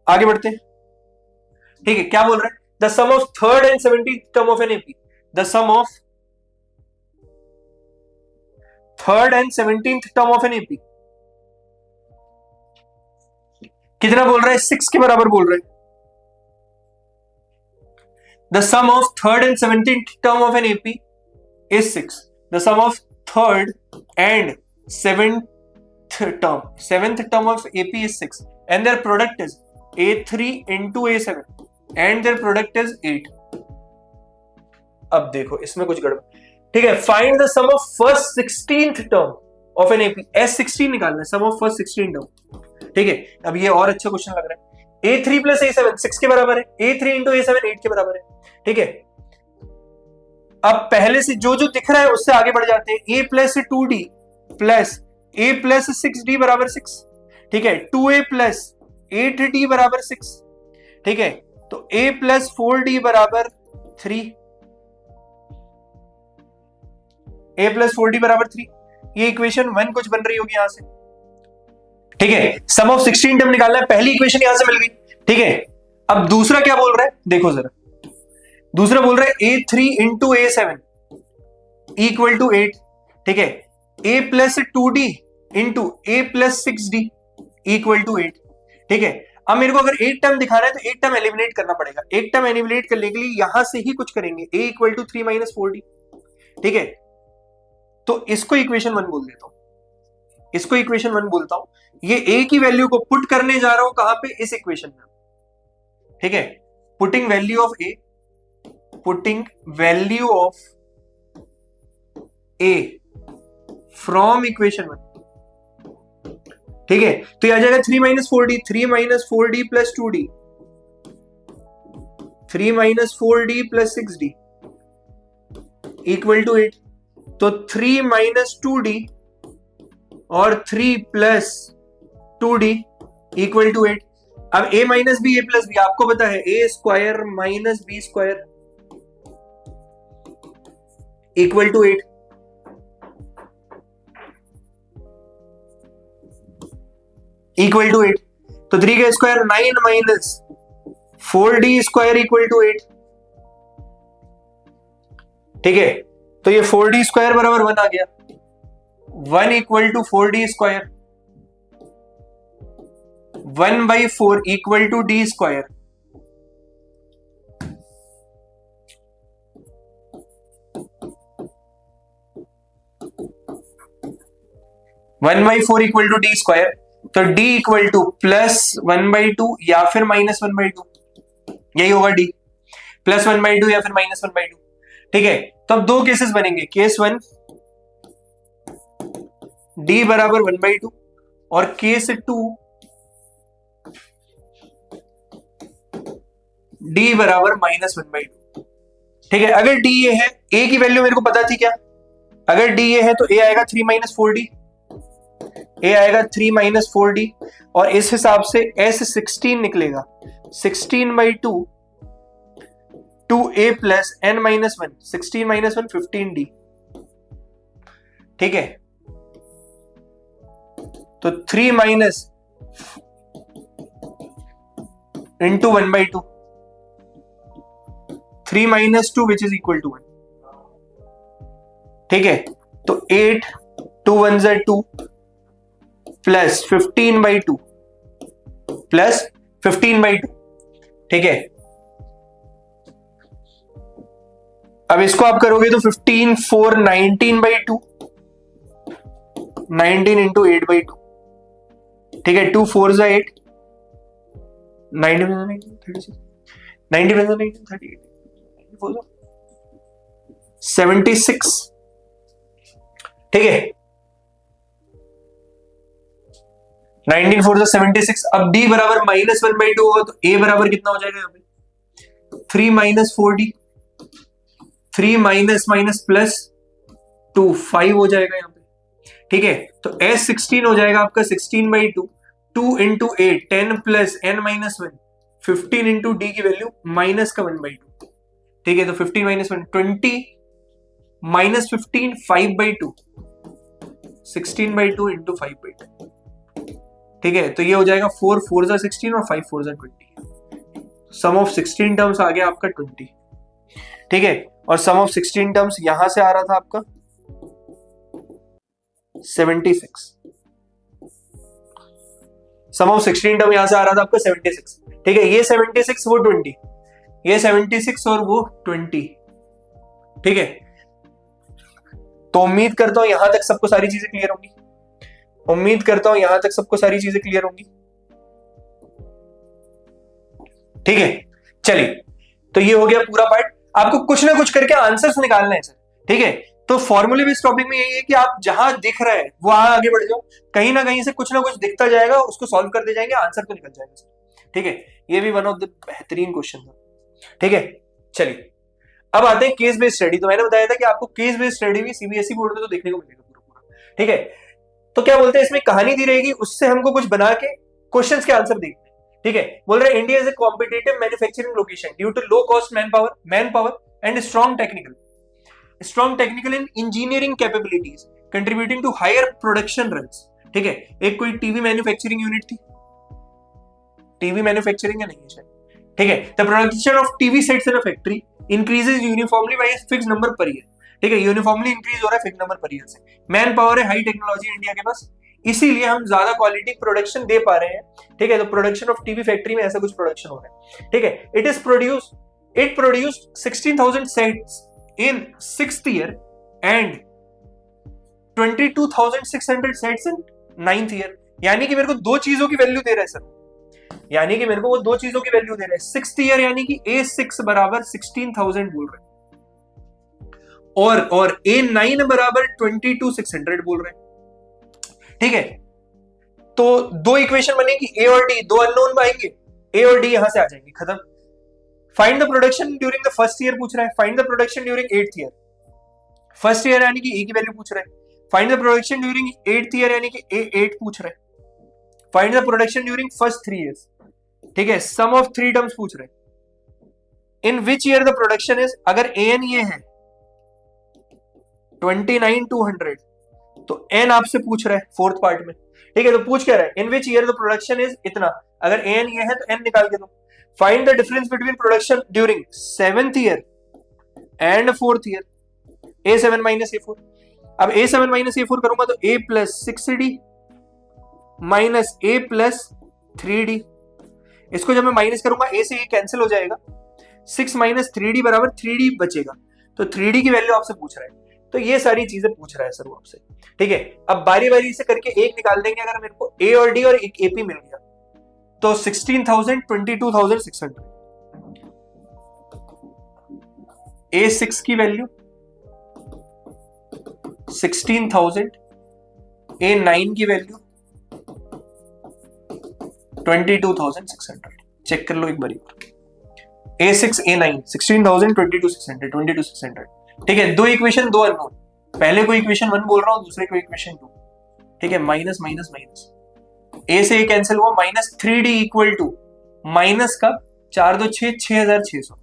आगे बढ़ते हैं। ठीक है, क्या बोल रहे हैं? The sum of third and 17th term of an AP, the sum of third and 17th term of an AP कितना बोल रहा है? 6 के बराबर बोल रहे हैं। The sum of third and 17th term of an AP is 6. The sum of third and seventh term of AP is 6, and their product is A3 into A7, and their product is 8. अब देखो इसमें कुछ गड़बड़। ठीक है, find the sum of first 16th term of an AP. S16 निकालना है, सम ऑफ फर्स्ट 16 टर्म। ठीक है, अब ये और अच्छा क्वेश्चन लग रहा है। A3 प्लस A7 6 के बराबर है, A3 इंटू A7 8 के बराबर है। ठीक है, अब पहले से जो जो दिख रहा है उससे आगे बढ़ जाते हैं। a plus 2d plus a plus 6d बराबर 6। ठीक है, 2a प्लस 8d बराबर 6। ठीक है, तो a प्लस 4d बराबर 3। a प्लस 4d बराबर 3, ये इक्वेशन 1 कुछ बन रही होगी यहां से। ठीक है, सम ऑफ 16 टर्म निकालना है, पहली इक्वेशन यहां से मिल गई। ठीक है, अब दूसरा क्या बोल रहा है देखो जरा। दूसरा बोल रहा है A3 into A7 equal to 8। ठीक है, A plus 2D into A plus 6D equal to 8। ठीक है, अब मेरे को अगर एक टर्म दिखाना है तो एक टर्म एलिमिनेट करना पड़ेगा। एक टर्म एलिमिनेट करने के लिए यहां से ही कुछ करेंगे, A equal to 3 minus 4D। ठीक है, तो इसको इक्वेशन 1 बोल देता हूं, इसको इक्वेशन 1 बोलता हूं। ये A की वैल्यू को पुट करने जा रहा हूं कहां पे? इस इक्वेशन में। ठीक है, putting value of A, putting value of A from equation 1। ठीक है, तो यह आ जाएगा 3 minus 4d, 3 minus 4d plus 2d, 3 minus 4d plus 6d equal to 8। तो 3 माइनस 2d और 3 प्लस 2d इक्वल टू 8। अब a minus b, a plus b आपको पता है, a square minus b square equal to 8। Equal to 8, तो 3 का square 9 minus 4d square equal to 8। ठीक है, तो ये 4d स्क्वायर बराबर 1 आ गया। 1 equal to 4d square, 1/4 equal to d square. 1/4 equal to d square, तो d इक्वल टू प्लस 1/2 या फिर माइनस 1/2, यही होगा d। प्लस 1/2 या फिर माइनस 1/2। ठीक है, तो अब दो केसेस बनेंगे। केस 1 d बराबर 1/2 और केस 2 d बराबर माइनस 1/2। ठीक है, अगर d ये है, a की वैल्यू मेरे को पता थी क्या? अगर d ये है तो a आएगा 3 माइनस 4d, a आएगा 3 माइनस 4d, और इस हिसाब से S16 निकलेगा 16/2 2a plus n minus 1, 16 minus 1 15d। ठीक है, तो 3 minus into 1/2, 3 minus 2 which is equal to 1। ठीक है, तो 8 2 1 ज़ा 2 प्लस 15/2 प्लस 15/2। ठीक है, अब इसको आप करोगे तो 15 4 19/2, 19 इंटू 8/2। ठीक है, 2 4 ज़ा 8, 90 में 19 36, 90 में 19 38, 76। ठीक है, 19 4 ज़ा 76। अब d बराबर माइनस 1/2 होगा तो a बराबर कितना हो जाएगा यहाँ पे? 3 minus 4d, 3 minus minus plus 2 5 हो जाएगा यहाँ पे। ठीक है, तो S16 हो जाएगा आपका 16/2, 2 into 8 10 plus n minus 1, 15 into D की वैल्यू माइनस का 1/2। ठीक है, तो 15 माइनस 1 20 माइनस 15 5/2, 16/2 इंटू 5/2। ठीक है, तो ये हो जाएगा 4 4 जा 16 और 5 4 जा 20। सम ऑफ 16 टर्म्स आ गया आपका 20। ठीक है, और सम ऑफ 16 टर्म्स यहां से आ रहा था आपका 76। सम ऑफ 16 टर्म यहां से आ रहा था आपका 76। ठीक है, ये 76 वो 20, ये 76 और वो 20। ठीक है, तो उम्मीद करता हूं यहां तक सबको सारी चीजें क्लियर होंगी। उम्मीद करता हूं यहां तक सबको सारी चीजें क्लियर होंगी। ठीक है, चलिए, तो ये हो गया पूरा पार्ट। आपको कुछ ना कुछ करके आंसर्स निकालना है सर। ठीक है, तो फॉर्मूले बेस्ड टॉपिक में यही है कि आप जहां दिख रहा है वो आगे बढ़ जाओ, कहीं ना कहीं से कुछ ना कुछ दिखता जाएगा, उसको सॉल्व कर दे जाएंगे, आंसर तो निकल जाएगा सर। ठीक है, ये भी वन ऑफ द बेहतरीन क्वेश्चन था। ठीक है, चलिए अब आते हैं केस बेस्ड स्टडी। तो मैंने बताया था कि आपको केस बेस्ड स्टडी भी सीबीएसई बोर्ड में तो देखने को मिलेगा पूरा पूरा। ठीक है, तो क्या बोलते हैं, इसमें कहानी दी रहेगी, उससे हमको कुछ बना के क्वेश्चंस के आंसर देखने। ठीक है, बोल रहे India is a competitive manufacturing location due to low cost man power and strong technical and engineering capabilities contributing to higher production runs. ठीक है, एक कोई टीवी मैन्युफैक्चरिंग यूनिट थी, टीवी मैन्युफैक्चरिंग है नहीं है शायद। ठीक है, the production of TV sets in a factory increases uniformly by fix number per year. ठीक है, यूनिफॉर्मली इंक्रीज हो रहा है फिक्स नंबर पर ईयर से। मैन पावर है, हाई टेक्नोलॉजी इंडिया के पास, इसीलिए हम ज्यादा क्वालिटी प्रोडक्शन दे पा रहे हैं। ठीक है, तो प्रोडक्शन ऑफ टीवी फैक्ट्री में ऐसा कुछ प्रोडक्शन हो रहा है। ठीक है, it produced 16,000 sets in 6th year and 22,600 sets in 9th year. यानी कि मेरे को दो चीजों की वैल्यू दे रहा है सर, यानी कि मेरे को वो दो चीजों की वैल्यू दे रहा है। 6th ईयर यानी कि A6 बराबर 16,000 बोल रहे हैं, और A9 बराबर 22,600 बोल रहे हैं। ठीक है, तो दो इक्वेशन बनेगी, ए और डी, दो अननोन आएंगे, ए और डी यहां से आ जाएंगे, खत्म। Find the production during the first year पूछ रहा है, find the production during 8th year. First year यानी कि ए की वैल्यू पूछ रहा है। Find the production during 8th year यानी कि A8 पूछ रहा है। Find the production during first 3 years. ठीक है, सम ऑफ 3 टर्म्स पूछ रहे हैं। In which year the production is, अगर एन ये है 29,200, तो एन आपसे पूछ रहा है फोर्थ पार्ट में। ठीक है, तो पूछ क्या रहा है, in which year the production is इतना, अगर एन ये है तो एन निकाल के दो। Find the difference between production during 7th year and 4th year, A7 minus A4। अब A7 माइनस A4 करूंगा तो A plus 6D minus A plus 3D। इसको जब मैं माइनस करूंगा A से ये कैंसिल हो जाएगा, 6 माइनस 3D बराबर 3D बचेगा, तो 3D की वैल्यू आपसे पूछ रहा है। तो ये सारी चीजें पूछ रहा है सर वो आपसे। ठीक है, अब बारी बारी से करके एक निकाल देंगे। अगर मेरे को A और D और एक AP मिल गया तो 16,000 22,600। A6 की वैल्यू 16,000, A9 की वैल्यू 22,600। चेक कर लो एक बारी। A6 A9 16,000 22,600 22,600। ठीक है, दो इक्वेशन दो अननोन, पहले को इक्वेशन 1 बोल रहा हूं, दूसरे को इक्वेशन 2। ठीक है, माइनस माइनस माइनस, ए से ये कैंसिल हुआ, minus 3D equal to minus का 4 2 6 6,600,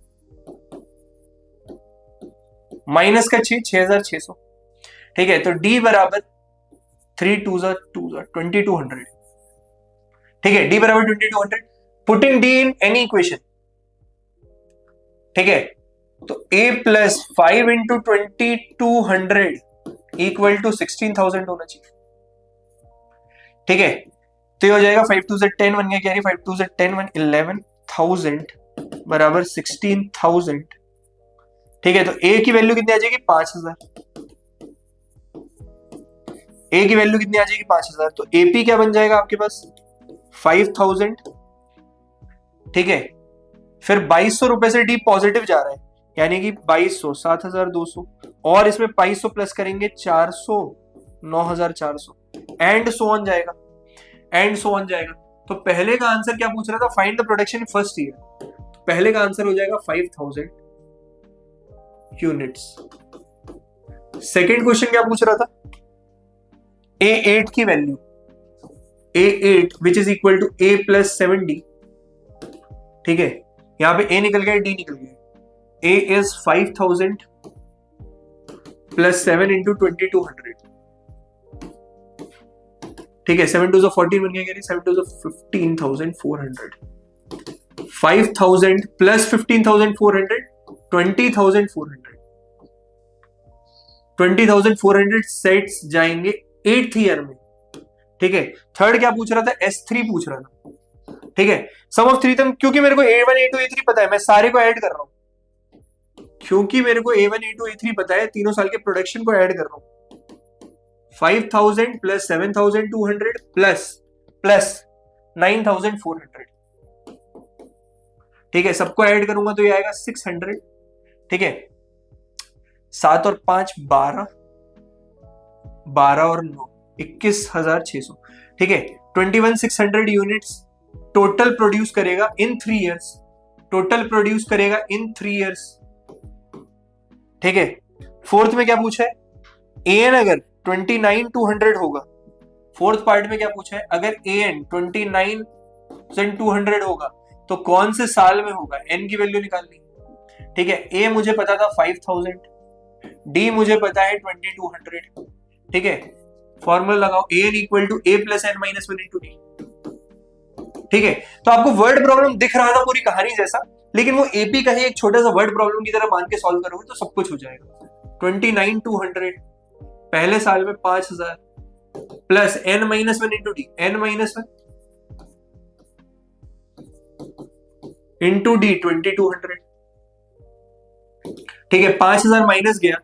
माइनस का 6 6,600। ठीक है, तो D बराबर 3 2 2200। ठीक है, D बराबर 2200। Putting D in any equation. ठीक है, तो A plus 5 into 2200 equal to 16,000 होना चाहिए। ठीक है, तो ये हो जाएगा 5 2 10 1 गया, 5 2 10 1 11,000 बराबर 16,000। ठीक है, तो A की वैल्यू कितनी आ जाएगी 5,000। A की वैल्यू कितनी आ जाएगी 5,000, तो AP क्या बन जाएगा आपके पास 5,000। ठीक है, फिर 2,200 रुपए से D पॉजिटिव जा रहा है, यानी कि 2,200 7,200, और इसमें 2,500 प्लस करेंगे 400 9,400, एंड सो ऑन जाएगा, एंड सो ऑन जाएगा। तो पहले का आंसर क्या पूछ रहा था, find the production in first year. पहले का आंसर हो जाएगा 5,000 यूनिट्स। सेकेंड क्वेश्चन क्या पूछ रहा था, A8 की value, A8 which is equal to A plus 7D। ठीक है, यहां पे A निकल गया, D निकल गया। A is 5,000 plus 7 into 2200। ठीक है, 7 2 14 बन गया, 7 2 15,400, 5,000 प्लस 15,400 20,400, 20,400 सेट्स जाएंगे 8th ईयर में। ठीक है, थर्ड क्या पूछ रहा था, S3 पूछ रहा था। ठीक है, सम ऑफ थ्री टर्म, क्योंकि मेरे को A1 A2 A3 पता है, मैं सारे को ऐड कर रहा हूं, क्योंकि मेरे को A1 A2 A3 पता है, तीनों साल के प्रोडक्शन को ऐड कर रहा हूं। 5,000 प्लस 7,200 प्लस 9,400। ठीक है, सबको ऐड करूंगा तो ये आएगा 600। ठीक है, 7 और 5 12, 12 और 9 21,600। ठीक है, 21,600 यूनिट्स टोटल प्रोड्यूस करेगा इन 3 इयर्स, टोटल प्रोड्यूस करेगा इन 3 इयर्स। ठीक है, फोर्थ में क्या पूछा है, एन अगर 29,200 होगा, फोर्थ पार्ट में क्या पूछा है, अगर एन 29,200 होगा तो कौन से साल में होगा, एन की वैल्यू निकालनी। ठीक है, ए मुझे पता था 5,000, डी मुझे पता है 2,200। ठीक है, फॉर्मूला लगाओ, n equal to A plus N minus 1 into D. ठीक है, तो आपको वर्ड प्रॉब्लम दिख रहा था पूरी कहानी जैसा, लेकिन वो एपी का ही एक छोटा सा वर्ड प्रॉब्लम की तरह मान के सॉल्व करोगे तो सब कुछ हो जाएगा। 29,200 पहले साल में 5,000 plus N minus 1 into D, N minus 1 into d 2,200। ठीक है, 5,000 माइनस गया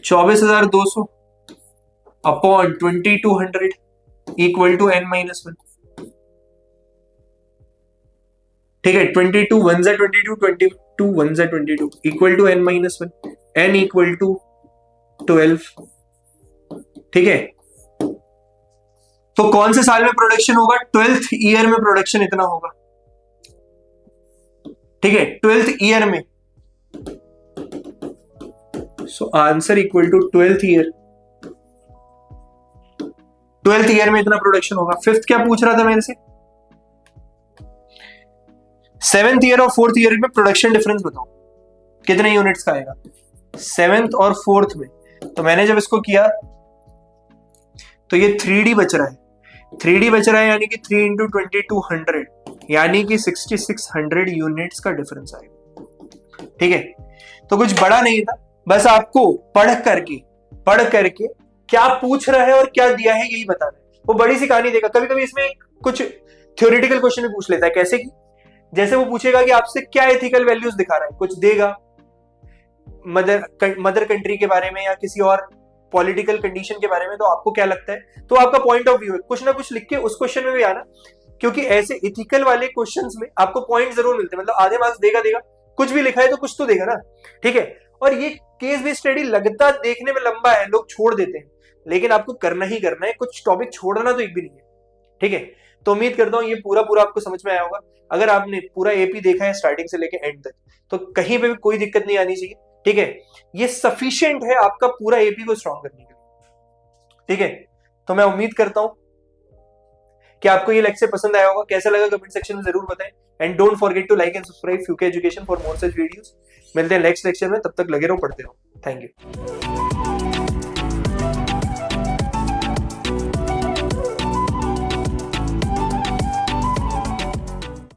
24,200 upon 2,200 equal to N minus 1। ठीक है, 22 1 जा 22, 22 1 जा 22 equal to N minus 1, n equal to 12। ठीक है, तो कौन से साल में प्रोडक्शन होगा, 12th ईयर में प्रोडक्शन इतना होगा। ठीक है, 12th ईयर में, so answer equal to 12th year, 12th year में इतना प्रोडक्शन होगा। फिफ्थ क्या पूछ रहा था मेरे से, 7th ईयर और 4th ईयर में प्रोडक्शन डिफरेंस बताओ कितने यूनिट्स का आएगा 7th और 4th में। तो मैंने जब इसको किया तो ये 3D बच रहा है, 3D बच रहा है, यानी कि 3 इंटू 2,200 यानी कि 6,600 यूनिट्स का डिफरेंस आएगा। ठीक है, तो कुछ बड़ा नहीं था, बस आपको पढ़ करके क्या पूछ रहा है और क्या दिया है यही बताना है। वो बड़ी सी कहानी देगा, कभी कभी इसमें कुछ थ्योरेटिकल क्वेश्चन भी पूछ लेता है, कैसे कि जैसे वो पूछेगा कि आपसे क्या एथिकल वैल्यूज दिखा रहा है, कुछ देगा मदर कंट्री के बारे में या किसी और पॉलिटिकल कंडीशन के बारे में, तो आपको क्या लगता है, तो आपका पॉइंट ऑफ व्यू है, कुछ ना कुछ लिख के उस क्वेश्चन में भी आना, क्योंकि ऐसे एथिकल वाले क्वेश्चंस में आपको पॉइंट जरूर मिलते हैं, मतलब आधे मार्क्स देगा, कुछ भी लिखा है तो कुछ तो देगा ना। ठीक है, और ये केस बेस्ड स्टडी लगता देखने में लंबा है, लोग छोड़ देते हैं, लेकिन आपको करना ही करना है, कुछ टॉपिक छोड़ना तो एक भी नहीं है। ठीक है, तो उम्मीद करता हूं ये पूरा आपको समझ में आया होगा। अगर आपने पूरा एपी देखा है स्टार्टिंग से लेके एंड तक, तो कहीं पे भी कोई दिक्कत नहीं आनी चाहिए। ठीक है, ये सफिशिएंट है आपका पूरा एपी को स्ट्रॉन्ग करने के लिए। ठीक है, तो मैं उम्मीद करता हूं कि आपको ये लेक्चर पसंद आया होगा, कैसा लगा कमेंट सेक्शन में जरूर बताएं, and don't forget to like and subscribe फ्यूके education for more such videos. मिलते हैं नेक्स्ट लेक्चर में, तब तक लगे रहो, पढ़ते रहो। Thank you.